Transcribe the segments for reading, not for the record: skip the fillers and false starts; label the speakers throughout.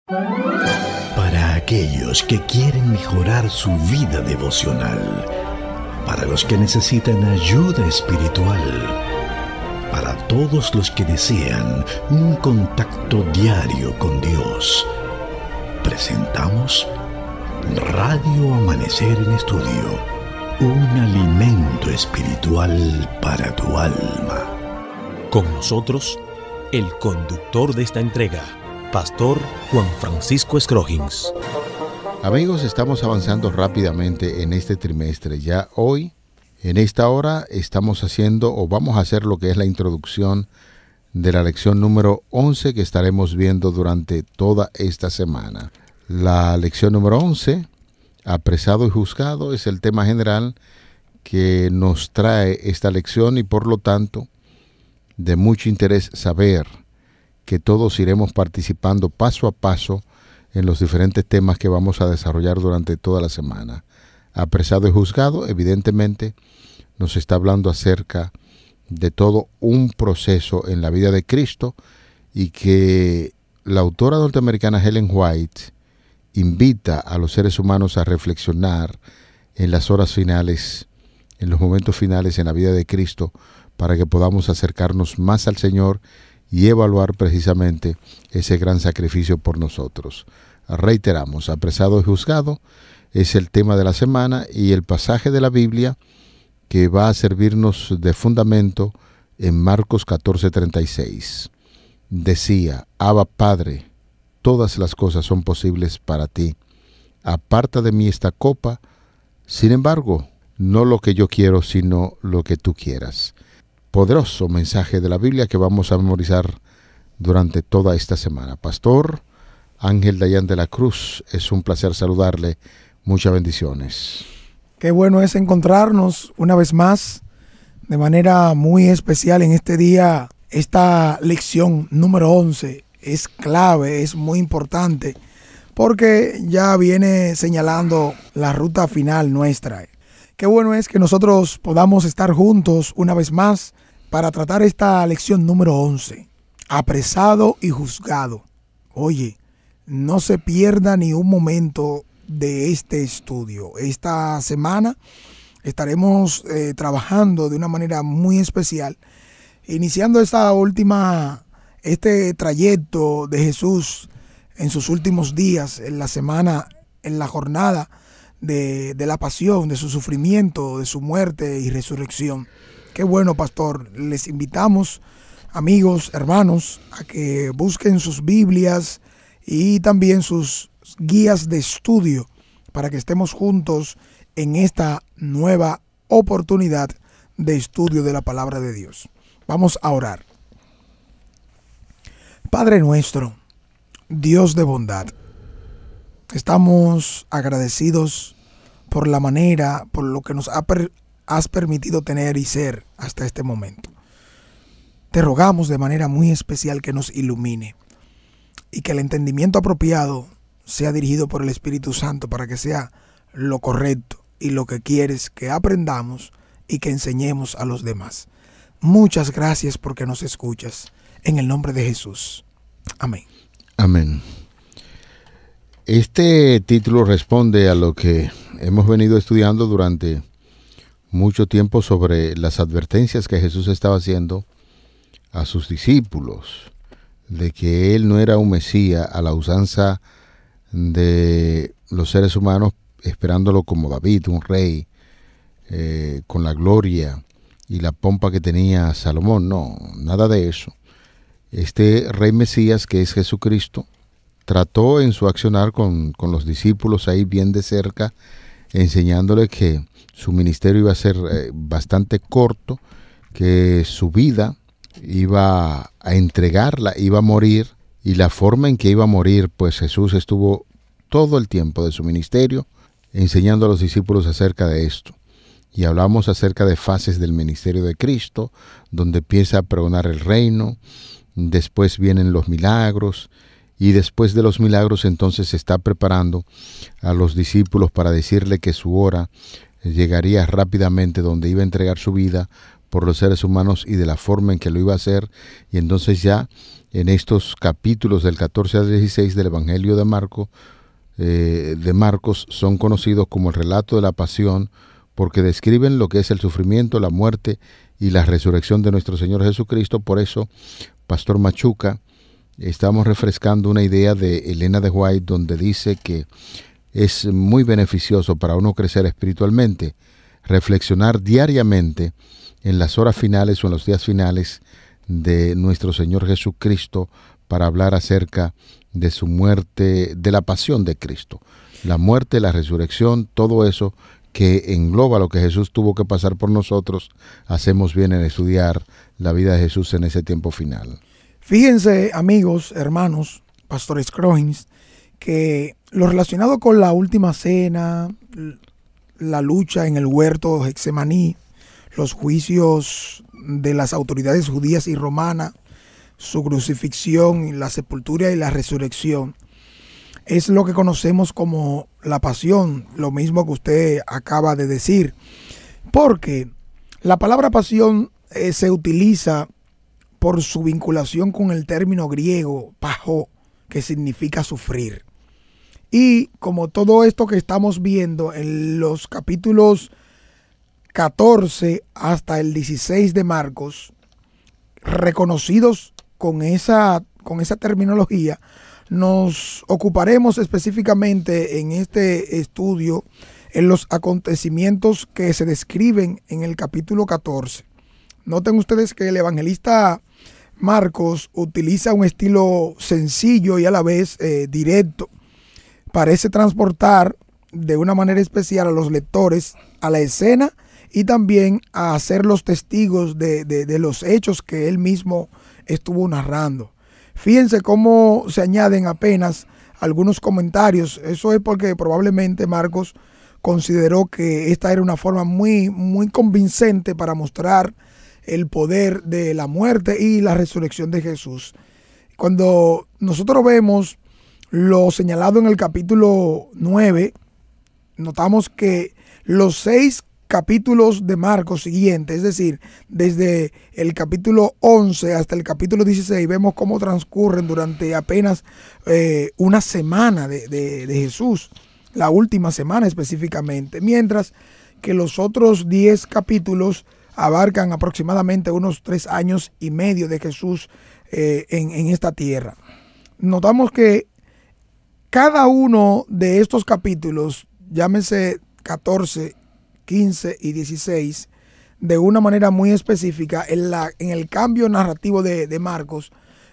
Speaker 1: Para aquellos que quieren mejorar su vida devocional, para los que necesitan ayuda espiritual, para todos los que desean un contacto diario con Dios, presentamos Radio Amanecer en Estudio, un alimento espiritual para tu alma.
Speaker 2: Con nosotros, el conductor de esta entrega, Pastor Juan Francisco Scroggins.
Speaker 3: Amigos, estamos avanzando rápidamente en este trimestre. Ya hoy, en esta hora, estamos haciendo o vamos a hacer lo que es la introducción de la lección número 11 que estaremos viendo durante toda esta semana. La lección número 11, apresado y juzgado, es el tema general que nos trae esta lección y por lo tanto de mucho interés saber que todos iremos participando paso a paso en los diferentes temas que vamos a desarrollar durante toda la semana. Apresado y juzgado, evidentemente, nos está hablando acerca de todo un proceso en la vida de Cristo y que la autora norteamericana Ellen White invita a los seres humanos a reflexionar en las horas finales, en los momentos finales en la vida de Cristo, para que podamos acercarnos más al Señor y evaluar precisamente ese gran sacrificio por nosotros. Reiteramos, apresado y juzgado es el tema de la semana y el pasaje de la Biblia que va a servirnos de fundamento en Marcos 14:36. Decía: Abba Padre, todas las cosas son posibles para ti. Aparta de mí esta copa, sin embargo, no lo que yo quiero, sino lo que tú quieras. Poderoso mensaje de la Biblia que vamos a memorizar durante toda esta semana. Pastor Ángel Dayan de la Cruz, es un placer saludarle. Muchas bendiciones.
Speaker 4: Qué bueno es encontrarnos una vez más de manera muy especial en este día. Esta lección número 11 es clave, es muy importante porque ya viene señalando la ruta final nuestra. Qué bueno es que nosotros podamos estar juntos una vez más para tratar esta lección número 11, apresado y juzgado. Oye, no se pierda ni un momento de este estudio. Esta semana estaremos trabajando de una manera muy especial, iniciando este trayecto de Jesús en sus últimos días, en la semana, en la jornada de la pasión, de su sufrimiento, de su muerte y resurrección. Qué bueno, pastor. Les invitamos, amigos, hermanos, a que busquen sus Biblias y también sus guías de estudio para que estemos juntos en esta nueva oportunidad de estudio de la palabra de Dios. Vamos a orar. Padre nuestro, Dios de bondad, estamos agradecidos por la manera, por lo que nos has permitido tener y ser hasta este momento. Te rogamos de manera muy especial que nos ilumine y que el entendimiento apropiado sea dirigido por el Espíritu Santo para que sea lo correcto y lo que quieres que aprendamos y que enseñemos a los demás. Muchas gracias porque nos escuchas. En el nombre de Jesús. Amén.
Speaker 3: Amén. Este título responde a lo que hemos venido estudiando durante mucho tiempo sobre las advertencias que Jesús estaba haciendo a sus discípulos, de que Él no era un Mesías a la usanza de los seres humanos, esperándolo como David, un rey, con la gloria y la pompa que tenía Salomón. No, nada de eso. Este rey Mesías, que es Jesucristo, trató en su accionar con los discípulos ahí bien de cerca, enseñándole que su ministerio iba a ser bastante corto, que su vida iba a entregarla, iba a morir, y la forma en que iba a morir, pues Jesús estuvo todo el tiempo de su ministerio enseñando a los discípulos acerca de esto. Y hablamos acerca de fases del ministerio de Cristo, donde empieza a pregonar el reino, después vienen los milagros, y después de los milagros entonces se está preparando a los discípulos para decirle que su hora llegaría rápidamente, donde iba a entregar su vida por los seres humanos y de la forma en que lo iba a hacer, y entonces ya en estos capítulos del 14 al 16 del Evangelio de Marcos son conocidos como el relato de la pasión, porque describen lo que es el sufrimiento, la muerte y la resurrección de nuestro Señor Jesucristo. Por eso, Pastor Machuca, estamos refrescando una idea de Elena de White, donde dice que es muy beneficioso para uno crecer espiritualmente, reflexionar diariamente en las horas finales o en los días finales de nuestro Señor Jesucristo, para hablar acerca de su muerte, de la pasión de Cristo, la muerte, la resurrección, todo eso que engloba lo que Jesús tuvo que pasar por nosotros. Hacemos bien en estudiar la vida de Jesús en ese tiempo final.
Speaker 4: Fíjense, amigos, hermanos, pastores Crohins, que lo relacionado con la última cena, la lucha en el huerto Getsemaní, los juicios de las autoridades judías y romanas, su crucifixión, la sepultura y la resurrección, es lo que conocemos como la pasión, lo mismo que usted acaba de decir, porque la palabra pasión se utiliza por su vinculación con el término griego pajó, que significa sufrir. Y como todo esto que estamos viendo en los capítulos 14 hasta el 16 de Marcos, reconocidos con esa terminología, nos ocuparemos específicamente en este estudio en los acontecimientos que se describen en el capítulo 14. Noten ustedes que el evangelista Marcos utiliza un estilo sencillo y a la vez directo. Parece transportar de una manera especial a los lectores a la escena y también a ser los testigos de los hechos que él mismo estuvo narrando. Fíjense cómo se añaden apenas algunos comentarios. Eso es porque probablemente Marcos consideró que esta era una forma muy, muy convincente para mostrar el poder de la muerte y la resurrección de Jesús. Cuando nosotros vemos lo señalado en el capítulo 9, notamos que los 6 capítulos de Marcos siguientes, es decir, desde el capítulo 11 hasta el capítulo 16, vemos cómo transcurren durante apenas una semana de Jesús, la última semana específicamente, mientras que los otros 10 capítulos abarcan aproximadamente unos 3 años y medio de Jesús en esta tierra. Notamos que cada uno de estos capítulos, llámese 14, 15 y 16, de una manera muy específica en el cambio narrativo de Marcos,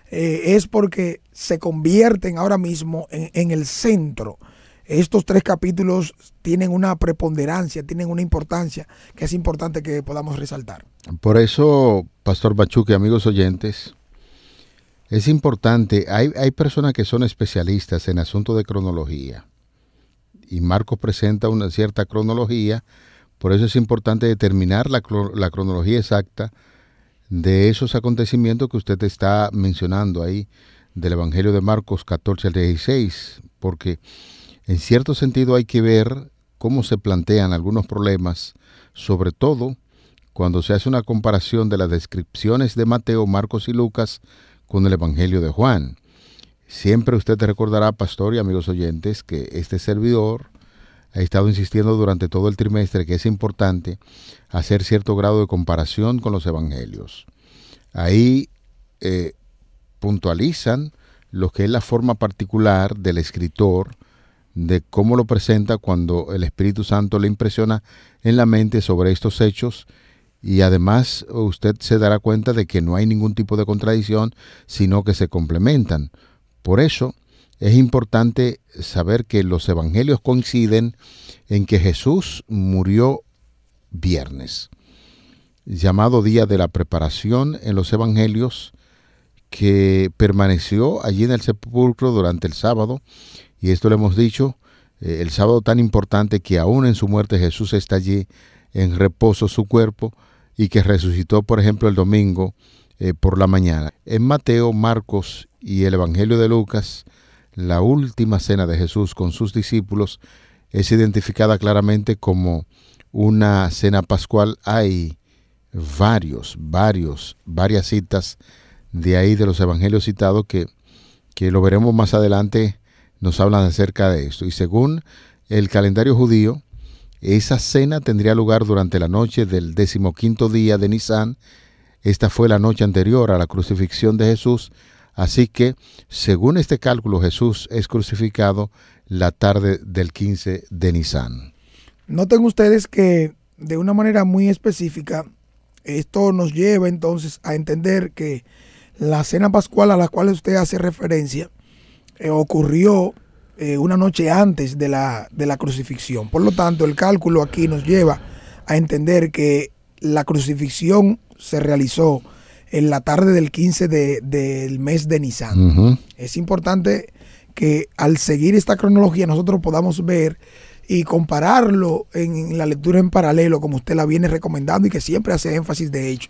Speaker 4: es porque se convierten ahora mismo en el centro. Estos 3 capítulos tienen una preponderancia, tienen una importancia que es importante que podamos resaltar.
Speaker 3: Por eso, Pastor Machuca y amigos oyentes, es importante, hay personas que son especialistas en asuntos de cronología, y Marcos presenta una cierta cronología. Por eso es importante determinar la cronología exacta de esos acontecimientos que usted está mencionando ahí, del Evangelio de Marcos 14 al 16, porque en cierto sentido hay que ver cómo se plantean algunos problemas, sobre todo cuando se hace una comparación de las descripciones de Mateo, Marcos y Lucas con el Evangelio de Juan. Siempre usted recordará, pastor y amigos oyentes, que este servidor ha estado insistiendo durante todo el trimestre que es importante hacer cierto grado de comparación con los evangelios. Ahí puntualizan lo que es la forma particular del escritor, de cómo lo presenta cuando el Espíritu Santo le impresiona en la mente sobre estos hechos, y además usted se dará cuenta de que no hay ningún tipo de contradicción, sino que se complementan. Por eso es importante saber que los evangelios coinciden en que Jesús murió viernes, llamado día de la preparación en los evangelios, que permaneció allí en el sepulcro durante el sábado, y esto lo hemos dicho, el sábado tan importante que aún en su muerte Jesús está allí en reposo su cuerpo, y que resucitó, por ejemplo, el domingo por la mañana. En Mateo, Marcos y el Evangelio de Lucas, la última cena de Jesús con sus discípulos es identificada claramente como una cena pascual. Hay varias citas de ahí de los evangelios citados que lo veremos más adelante, nos hablan acerca de esto. Y según el calendario judío, esa cena tendría lugar durante la noche del 15º día de Nisan. Esta fue la noche anterior a la crucifixión de Jesús. Así que, según este cálculo, Jesús es crucificado la tarde del 15 de Nisan.
Speaker 4: Noten ustedes que de una manera muy específica, esto nos lleva entonces a entender que la cena pascual a la cual usted hace referencia ocurrió una noche antes de la crucifixión. Por lo tanto, el cálculo aquí nos lleva a entender que la crucifixión se realizó en la tarde del 15 del mes de Nisan.
Speaker 3: Uh-huh.
Speaker 4: Es importante que al seguir esta cronología nosotros podamos ver y compararlo en la lectura en paralelo, como usted la viene recomendando y que siempre hace énfasis de hecho.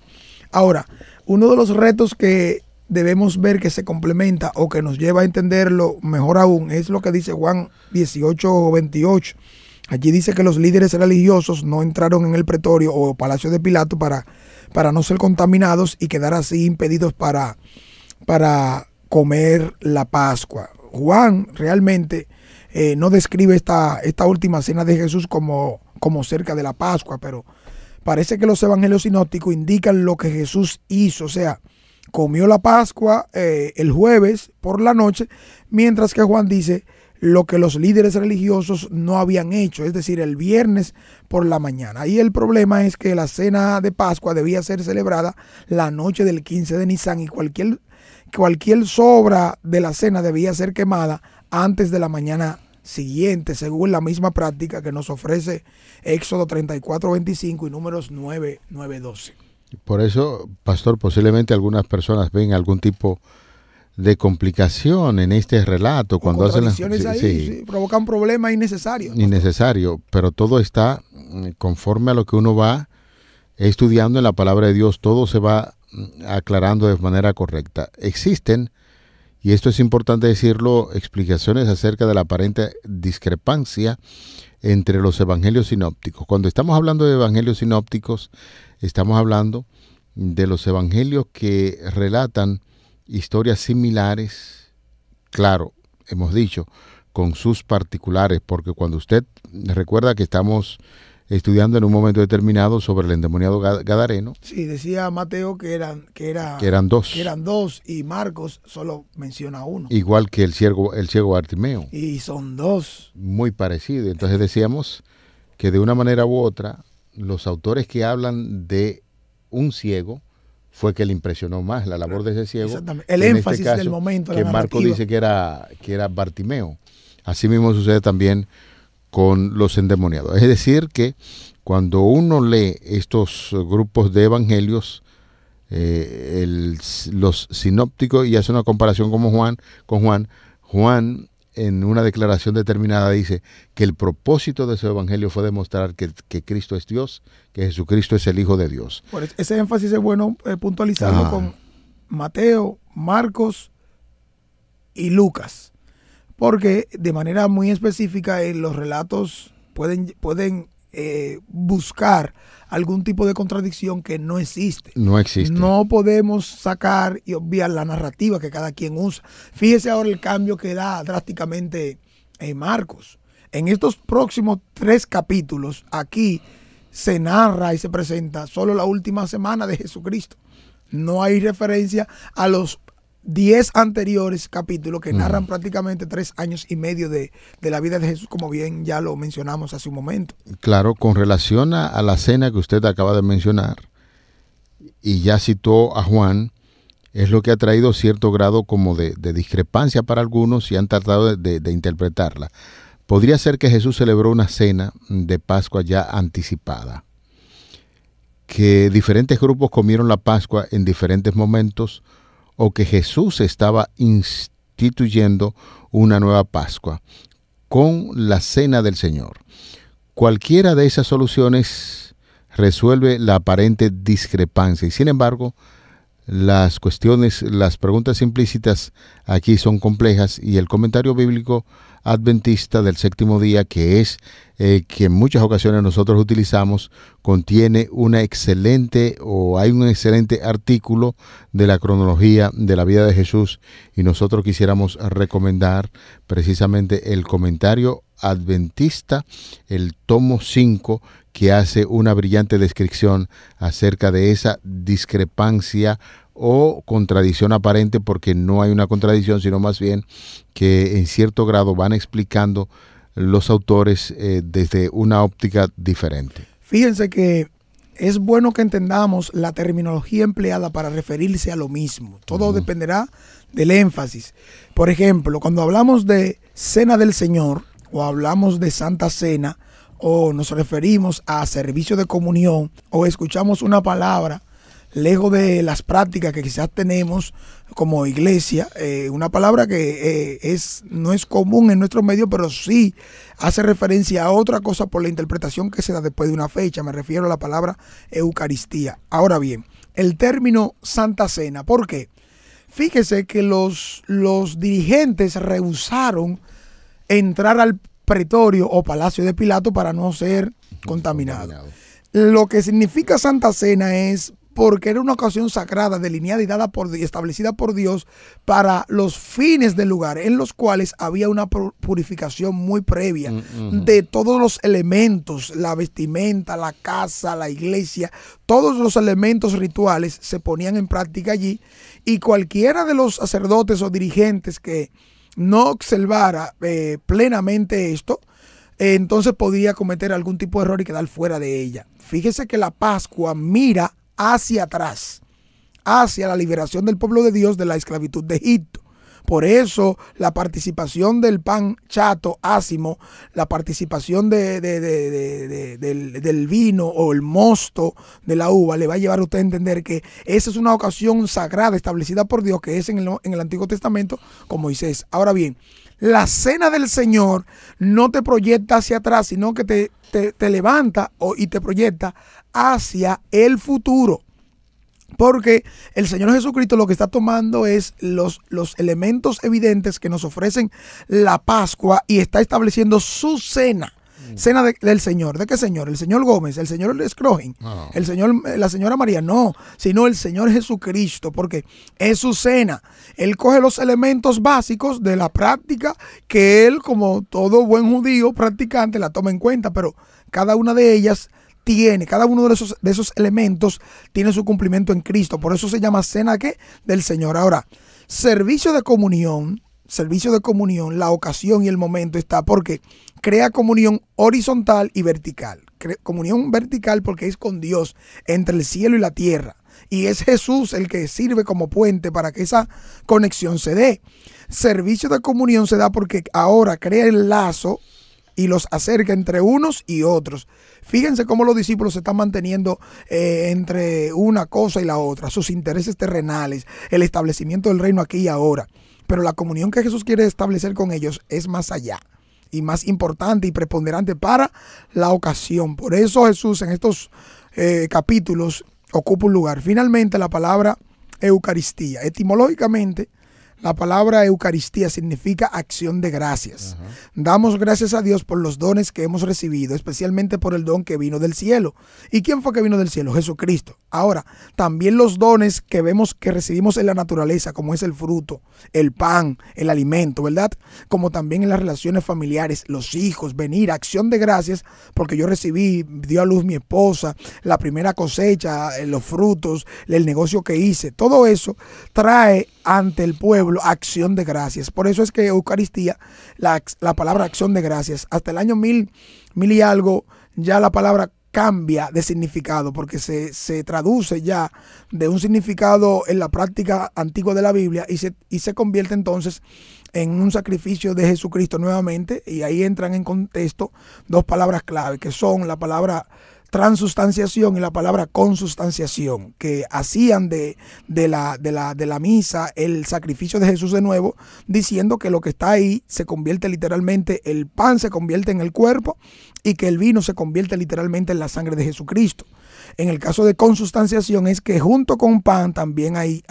Speaker 4: Ahora, uno de los retos que debemos ver que se complementa o que nos lleva a entenderlo mejor aún es lo que dice Juan 18:28. Allí dice que los líderes religiosos no entraron en el pretorio o palacio de Pilato para no ser contaminados y quedar así impedidos para comer la Pascua. Juan realmente no describe esta última cena de Jesús como cerca de la Pascua, pero parece que los evangelios sinópticos indican lo que Jesús hizo, o sea, comió la Pascua el jueves por la noche, mientras que Juan dice lo que los líderes religiosos no habían hecho, es decir, el viernes por la mañana. Ahí el problema es que la cena de Pascua debía ser celebrada la noche del 15 de Nisan y cualquier sobra de la cena debía ser quemada antes de la mañana siguiente, según la misma práctica que nos ofrece Éxodo 34:25 y Números 9:12.
Speaker 3: Por eso, pastor, posiblemente algunas personas ven algún tipo de complicación en este relato cuando hacen las
Speaker 4: sí, provocan problemas innecesarios.
Speaker 3: Innecesario, pero todo está conforme a lo que uno va estudiando en la palabra de Dios, todo se va aclarando de manera correcta. Existen, y esto es importante decirlo, explicaciones acerca de la aparente discrepancia entre los evangelios sinópticos. Cuando estamos hablando de evangelios sinópticos, estamos hablando de los evangelios que relatan historias similares, claro, hemos dicho, con sus particulares, porque cuando usted recuerda que estamos estudiando en un momento determinado sobre el endemoniado gadareno.
Speaker 4: Sí, decía Mateo que eran dos. Que eran dos, y Marcos solo menciona uno.
Speaker 3: Igual que el ciego Bartimeo.
Speaker 4: Y son dos.
Speaker 3: Muy parecido. Entonces decíamos que de una manera u otra, los autores que hablan de un ciego fue que le impresionó más la labor de ese ciego.
Speaker 4: Exactamente. El énfasis este caso, del momento.
Speaker 3: Que Marcos dice que era Bartimeo. Así mismo sucede también con los endemoniados. Es decir, que cuando uno lee estos grupos de evangelios, los sinópticos, y hace una comparación con Juan en una declaración determinada dice que el propósito de su evangelio fue demostrar que Cristo es Dios, que Jesucristo es el Hijo de Dios.
Speaker 4: Por ese énfasis es bueno puntualizarlo con Mateo, Marcos y Lucas, porque de manera muy específica los relatos pueden buscar algún tipo de contradicción que no existe.
Speaker 3: No existe.
Speaker 4: No podemos sacar y obviar la narrativa que cada quien usa. Fíjese ahora el cambio que da drásticamente Marcos. En estos próximos 3 capítulos, aquí se narra y se presenta solo la última semana de Jesucristo. No hay referencia a los 10 anteriores capítulos que narran prácticamente 3 años y medio de la vida de Jesús, como bien ya lo mencionamos hace un momento.
Speaker 3: Claro, con relación a la cena que usted acaba de mencionar, y ya citó a Juan, es lo que ha traído cierto grado como de discrepancia para algunos y han tratado de interpretarla. Podría ser que Jesús celebró una cena de Pascua ya anticipada, que diferentes grupos comieron la Pascua en diferentes momentos, o que Jesús estaba instituyendo una nueva Pascua con la cena del Señor. Cualquiera de esas soluciones resuelve la aparente discrepancia y sin embargo las cuestiones, las preguntas implícitas aquí son complejas, y el comentario bíblico adventista del séptimo día, que es que en muchas ocasiones nosotros utilizamos, contiene hay un excelente artículo de la cronología de la vida de Jesús, y nosotros quisiéramos recomendar precisamente el comentario adventista, el tomo 5, que hace una brillante descripción acerca de esa discrepancia o contradicción aparente, porque no hay una contradicción, sino más bien que en cierto grado van explicando los autores desde una óptica diferente.
Speaker 4: Fíjense que es bueno que entendamos la terminología empleada para referirse a lo mismo. Todo dependerá del énfasis. Por ejemplo, cuando hablamos de Cena del Señor o hablamos de Santa Cena, o nos referimos a servicio de comunión, o escuchamos una palabra lejos de las prácticas que quizás tenemos como iglesia, una palabra que no es común en nuestro medio, pero sí hace referencia a otra cosa por la interpretación que se da después de una fecha. Me refiero a la palabra Eucaristía. Ahora bien, el término Santa Cena, ¿por qué? Fíjese que los dirigentes rehusaron entrar al pretorio o palacio de Pilato para no ser contaminado. Lo que significa Santa Cena es porque era una ocasión sagrada, delineada y dada y establecida por Dios para los fines del lugar, en los cuales había una purificación muy previa de todos los elementos, la vestimenta, la casa, la iglesia, todos los elementos rituales se ponían en práctica allí, y cualquiera de los sacerdotes o dirigentes que no observara plenamente esto, entonces podría cometer algún tipo de error y quedar fuera de ella. Fíjese que la Pascua mira hacia atrás, hacia la liberación del pueblo de Dios de la esclavitud de Egipto. Por eso la participación del pan chato, ácimo, la participación del vino o el mosto de la uva le va a llevar a usted a entender que esa es una ocasión sagrada establecida por Dios, que es en el Antiguo Testamento con Moisés. Ahora bien, la cena del Señor no te proyecta hacia atrás, sino que te levanta y te proyecta hacia el futuro. Porque el Señor Jesucristo lo que está tomando es los elementos evidentes que nos ofrecen la Pascua y está estableciendo su cena. Cena del Señor. ¿De qué Señor? ¿El señor Gómez? ¿El señor Scroggin? No. ¿La señora María? No, sino el Señor Jesucristo, porque es su cena. Él coge los elementos básicos de la práctica que él, como todo buen judío practicante, la toma en cuenta, pero cada una de ellas cada uno de esos elementos tiene su cumplimiento en Cristo. Por eso se llama cena del Señor. Ahora, servicio de comunión, la ocasión y el momento está porque crea comunión horizontal y vertical. Comunión vertical porque es con Dios, entre el cielo y la tierra. Y es Jesús el que sirve como puente para que esa conexión se dé. Servicio de comunión se da porque ahora crea el lazo y los acerca entre unos y otros. Fíjense cómo los discípulos se están manteniendo entre una cosa y la otra, sus intereses terrenales, el establecimiento del reino aquí y ahora. Pero la comunión que Jesús quiere establecer con ellos es más allá y más importante y preponderante para la ocasión. Por eso Jesús en estos capítulos ocupa un lugar. Finalmente, la palabra Eucaristía. Etimológicamente, la palabra Eucaristía significa acción de gracias. Damos gracias a Dios por los dones que hemos recibido, especialmente por el don que vino del cielo. ¿Y quién fue que vino del cielo? Jesucristo. Ahora, también los dones que vemos que recibimos en la naturaleza, como es el fruto, el pan, el alimento, ¿verdad? Como también en las relaciones familiares, los hijos, venir, acción de gracias, porque yo recibí, dio a luz mi esposa, la primera cosecha, los frutos, el negocio que hice. Todo eso trae ante el pueblo acción de gracias. Por eso es que Eucaristía, la palabra acción de gracias, hasta el año 1000 y algo, ya la palabra cambia de significado, porque se traduce ya de un significado en la práctica antigua de la Biblia y se convierte entonces en un sacrificio de Jesucristo nuevamente, y ahí entran en contexto dos palabras clave, que son la palabra transustanciación y la palabra consustanciación, que hacían de la misa el sacrificio de Jesús de nuevo, diciendo que lo que está ahí se convierte literalmente, el pan se convierte en el cuerpo y que el vino se convierte literalmente en la sangre de Jesucristo. En el caso de consustanciación es que junto con pan también hay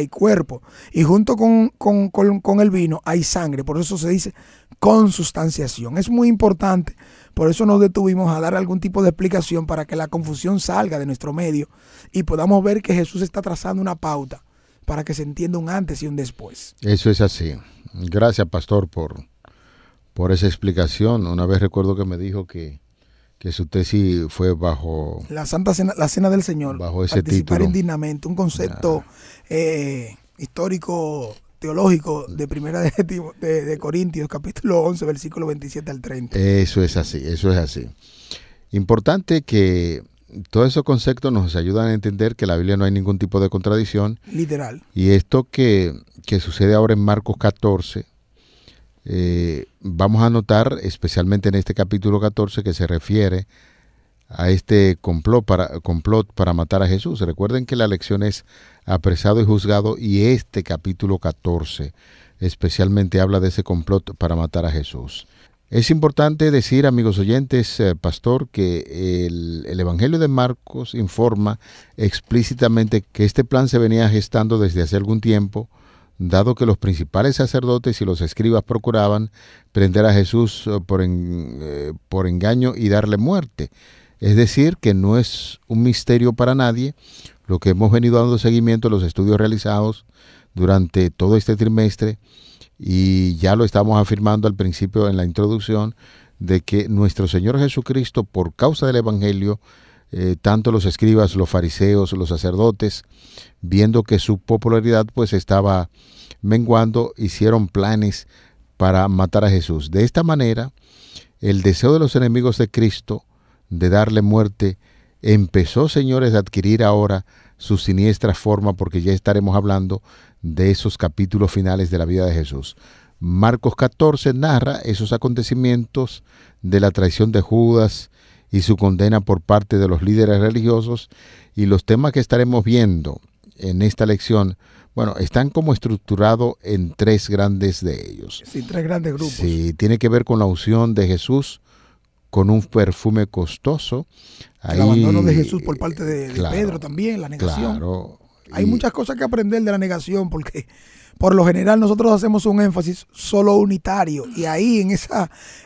Speaker 4: cuerpo, y junto con el vino hay sangre. Por eso se dice consustanciación. Es muy importante. Por eso nos detuvimos a dar algún tipo de explicación para que la confusión salga de nuestro medio y podamos ver que Jesús está trazando una pauta para que se entienda un antes y un después.
Speaker 3: Eso es así. Gracias, pastor, por esa explicación. Una vez recuerdo que me dijo que su tesis fue bajo
Speaker 4: la Santa Cena, la Cena del Señor,
Speaker 3: bajo ese
Speaker 4: participar
Speaker 3: título
Speaker 4: indignamente, un concepto histórico, teológico de Primera de Corintios, capítulo 11, versículo 27 al 30.
Speaker 3: Eso es así, eso es así. Importante que todos esos conceptos nos ayudan a entender que en la Biblia no hay ningún tipo de contradicción.
Speaker 4: Literal.
Speaker 3: Y esto que sucede ahora en Marcos 14, vamos a notar, especialmente en este capítulo 14, que se refiere a este complot para matar a Jesús. Recuerden que la lección es apresado y juzgado, y este capítulo 14 especialmente habla de ese complot para matar a Jesús. Es importante decir, amigos oyentes, pastor, que el Evangelio de Marcos informa explícitamente que este plan se venía gestando desde hace algún tiempo, dado que los principales sacerdotes y los escribas procuraban prender a Jesús por engaño y darle muerte. Es decir, que no es un misterio para nadie lo que hemos venido dando seguimiento a los estudios realizados durante todo este trimestre, y ya lo estamos afirmando al principio en la introducción, de que nuestro Señor Jesucristo, por causa del Evangelio, tanto los escribas, los fariseos, los sacerdotes, viendo que su popularidad pues estaba menguando, hicieron planes para matar a Jesús. De esta manera, el deseo de los enemigos de Cristo de darle muerte empezó, señores, a adquirir ahora su siniestra forma, porque ya estaremos hablando de esos capítulos finales de la vida de Jesús. Marcos 14 narra esos acontecimientos de la traición de Judas y su condena por parte de los líderes religiosos, y los temas que estaremos viendo en esta lección, bueno, están como estructurados en tres grandes de ellos.
Speaker 4: Sí, tres grandes grupos.
Speaker 3: Sí, tiene que ver con la unción de Jesús con un perfume costoso.
Speaker 4: El abandono de Jesús por parte de Pedro también, la negación.
Speaker 3: Claro.
Speaker 4: Hay muchas cosas que aprender de la negación, porque por lo general nosotros hacemos un énfasis solo unitario, y ahí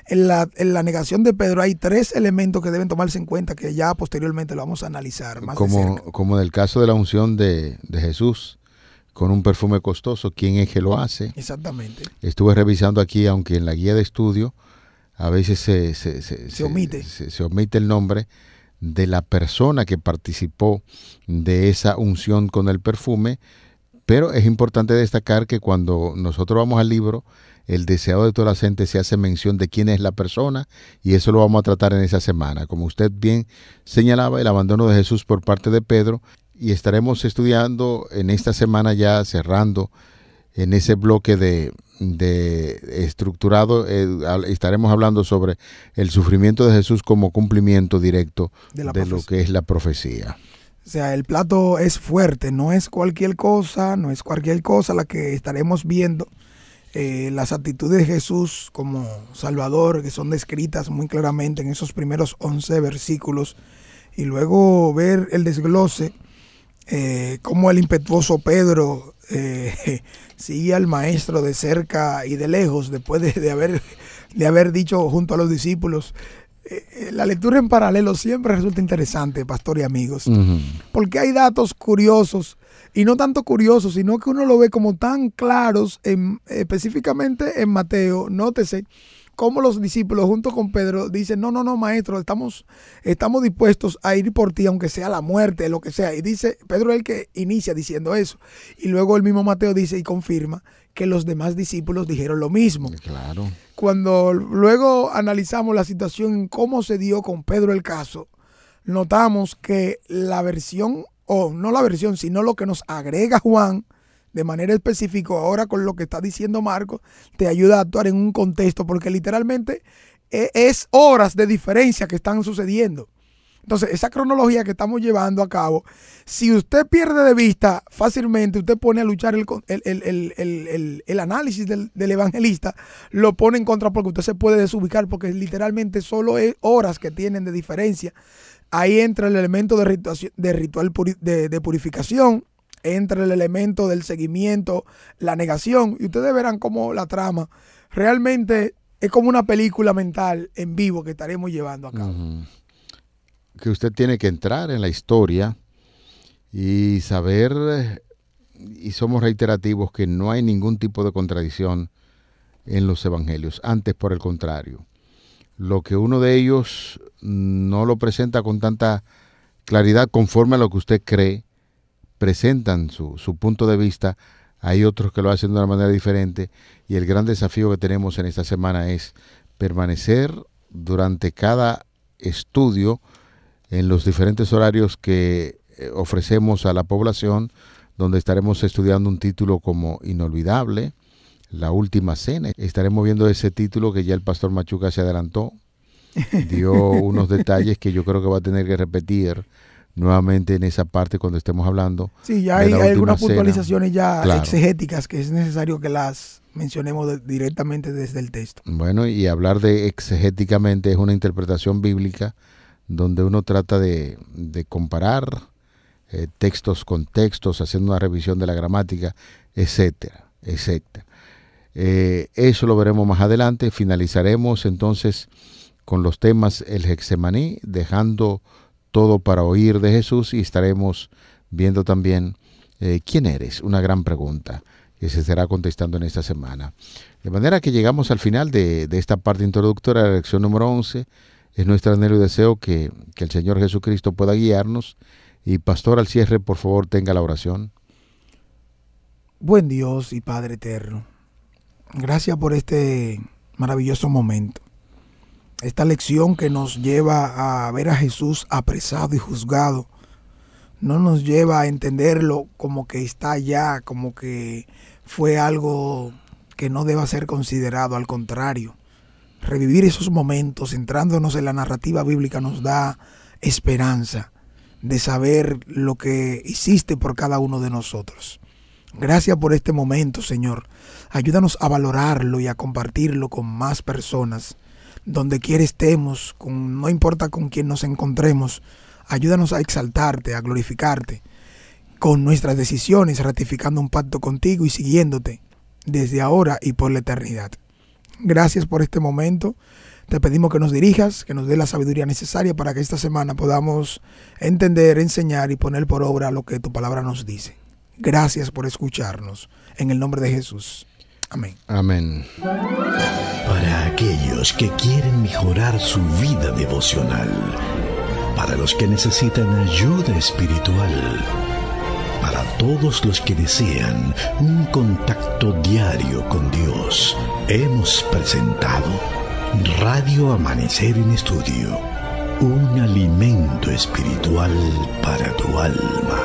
Speaker 4: en la negación de Pedro hay tres elementos que deben tomarse en cuenta, que ya posteriormente lo vamos a analizar más de cerca.
Speaker 3: Como en el caso de la unción de Jesús con un perfume costoso, ¿quién es que lo hace?
Speaker 4: Exactamente.
Speaker 3: Estuve revisando aquí, aunque en la guía de estudio a veces se omite el nombre de la persona que participó de esa unción con el perfume, pero es importante destacar que cuando nosotros vamos al libro El deseado de toda la gente, se hace mención de quién es la persona, y eso lo vamos a tratar en esa semana. Como usted bien señalaba, el abandono de Jesús por parte de Pedro, y estaremos estudiando en esta semana, ya cerrando en ese bloque de estructurado, estaremos hablando sobre el sufrimiento de Jesús como cumplimiento directo de lo que es la profecía.
Speaker 4: O sea, el plato es fuerte, no es cualquier cosa la que estaremos viendo. Las actitudes de Jesús como Salvador, que son descritas muy claramente en esos primeros 11 versículos, y luego ver el desglose, cómo el impetuoso Pedro sigue al maestro de cerca y de lejos, después de haber dicho junto a los discípulos. La lectura en paralelo siempre resulta interesante, pastor y amigos, porque hay datos curiosos, y no tanto curiosos, sino que uno lo ve como tan claros, específicamente en Mateo. Nótese cómo los discípulos junto con Pedro dicen, no, maestro, estamos dispuestos a ir por ti, aunque sea la muerte, lo que sea. Y dice, Pedro es el que inicia diciendo eso. Y luego el mismo Mateo dice y confirma que los demás discípulos dijeron lo mismo.
Speaker 3: Claro.
Speaker 4: Cuando luego analizamos la situación, cómo se dio con Pedro el caso, notamos que la versión, o no la versión, sino lo que nos agrega Juan, de manera específica, ahora con lo que está diciendo Marcos, te ayuda a actuar en un contexto, porque literalmente es horas de diferencia que están sucediendo. Entonces, esa cronología que estamos llevando a cabo, si usted pierde de vista fácilmente, usted pone a luchar el análisis del evangelista, lo pone en contra, porque usted se puede desubicar, porque literalmente solo es horas que tienen de diferencia Ahí entra el elemento de ritual de purificación, entra el elemento del seguimiento, la negación, y ustedes verán cómo la trama realmente es como una película mental en vivo que estaremos llevando a cabo.
Speaker 3: Que usted tiene que entrar en la historia y saber, y somos reiterativos, que no hay ningún tipo de contradicción en los evangelios. Antes, por el contrario, lo que uno de ellos no lo presenta con tanta claridad conforme a lo que usted cree, presentan su punto de vista. Hay otros que lo hacen de una manera diferente, y el gran desafío que tenemos en esta semana es permanecer durante cada estudio en los diferentes horarios que ofrecemos a la población, donde estaremos estudiando un título como Inolvidable, La Última Cena. Estaremos viendo ese título que ya el pastor Machuca se adelantó, dio unos detalles que yo creo que va a tener que repetir nuevamente en esa parte cuando estemos hablando.
Speaker 4: Sí, ya hay algunas puntualizaciones ya exegéticas que es necesario que las mencionemos directamente desde el texto.
Speaker 3: Bueno, y hablar de exegéticamente es una interpretación bíblica donde uno trata de comparar textos con textos, haciendo una revisión de la gramática, etcétera, etcétera. Eso lo veremos más adelante. Finalizaremos entonces con los temas el Getsemaní, dejando todo para oír de Jesús, y estaremos viendo también ¿quién eres? Una gran pregunta que se estará contestando en esta semana. De manera que llegamos al final de esta parte introductoria de la lección número 11. Es nuestro anhelo y deseo que el Señor Jesucristo pueda guiarnos. Y pastor, al cierre, por favor, tenga la oración.
Speaker 4: Buen Dios y Padre eterno, gracias por este maravilloso momento. Esta lección que nos lleva a ver a Jesús apresado y juzgado, no nos lleva a entenderlo como que está allá, como que fue algo que no deba ser considerado. Al contrario, revivir esos momentos centrándonos en la narrativa bíblica nos da esperanza de saber lo que hiciste por cada uno de nosotros. Gracias por este momento, Señor. Ayúdanos a valorarlo y a compartirlo con más personas. Donde quiera estemos, no importa con quién nos encontremos, ayúdanos a exaltarte, a glorificarte con nuestras decisiones, ratificando un pacto contigo y siguiéndote desde ahora y por la eternidad. Gracias por este momento. Te pedimos que nos dirijas, que nos dé la sabiduría necesaria para que esta semana podamos entender, enseñar y poner por obra lo que tu palabra nos dice. Gracias por escucharnos. En el nombre de Jesús. Amén.
Speaker 3: Amén.
Speaker 1: Para aquellos que quieren mejorar su vida devocional, para los que necesitan ayuda espiritual, para todos los que desean un contacto diario con Dios, hemos presentado Radio Amanecer en Estudio, un alimento espiritual para tu alma.